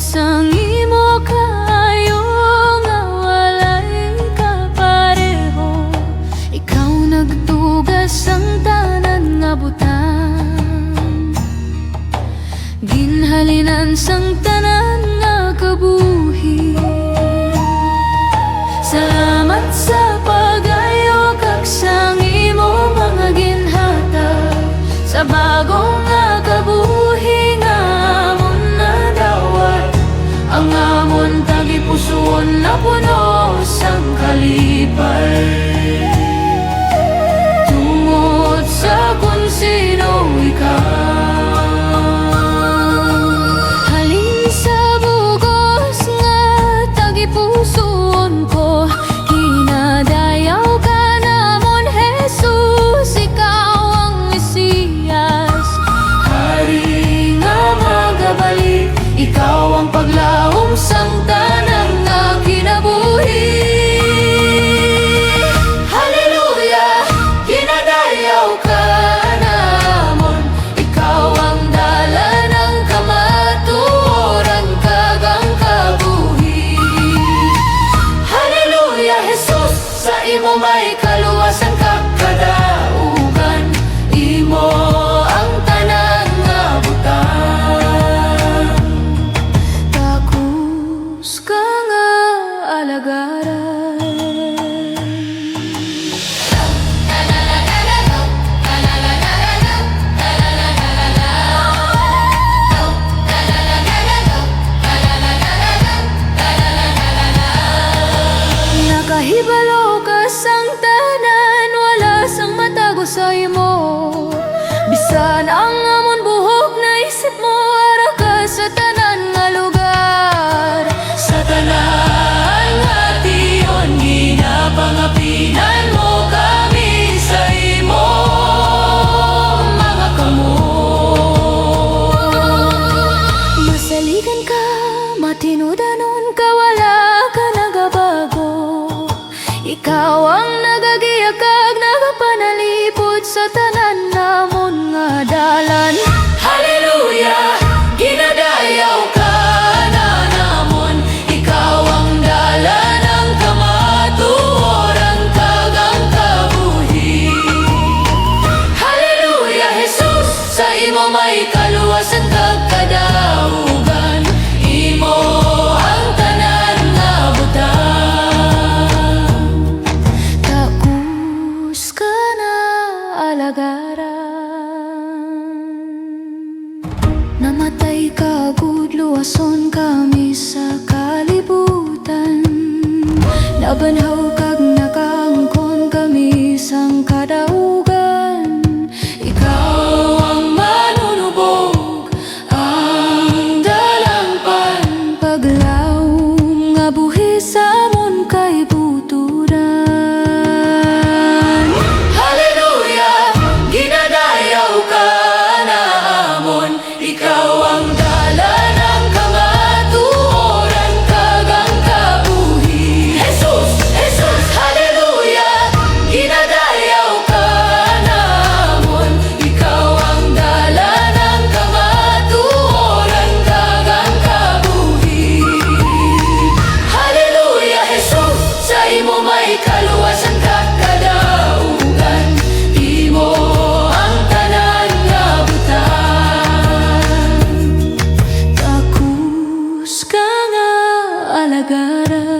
sang imo kayo nga walay kapareho. Ikaw nagtugas ang tanan nga butang, ginhalinan sang tanan nga kabuhi. Salamat sa pagayo kag sang imo mga ginhatag sa bagong nga kabuhi nga amon nadawat. Ang amon tagipusoon na puno sang kalipay, tungod sa kung sino ikaw. Halin sa bugos nga tagipusoon ko, kinadayaw ka namon Jesus, ikaw ang Mesiyas. Hari nga magabalik, ikaw ang paglaom sang tanang nga kinabuhi. Hallelujah, kinadayaw ka namon, ikaw ang dala ng kamatuoran kag ang kabuhi. Hallelujah, Jesus, sa imo may kaluwasan kag kadaugan, imo ang tanan nga butang. Takus ka nga alagaran. Nakahibalo ka sang tanan, wala sang matago sa imo. Bisan ang amon buhok na isip mo, ara ka sa tanan nga lugar. Sa tanan nga tion, ginapangapinan mo kami sa imo mga kamot. Masaligan ka, matinudanon ka, wala ka nagabago. Ikaw ang nagagiyag kag nagapanalipod sa tanan namon nga dalan. Hallelujah, ginadayaw ka na namon, ikaw ang dala ng kamatuoran kag ang kabuhi. Hallelujah, Jesus, sa imo may kaluwasan kag kadaugan, imo ang tanan nga butang. Takus ka na alagaran. Namatay ka gud, luwason kami sa kalibutan. Nabanhaw kag nakaangkon kami sang kadaugan. Ikaw ang manunubog, ang dalangpan, paglaom nga buhi sa amon kay buturan. Hallelujah, ginadayaw ka na amon, ikaw ang dala ng kamatuoran kag ang kabuhi. Jesus, Jesus, hallelujah, ginadayaw ka na amon, ikaw ang dala ng kamatuoran kag ang kabuhi. Hallelujah, Jesus, sa imo may kaluwasan kag kadaugan, imo ang tanan nga butang. Takus ka nga alagaran.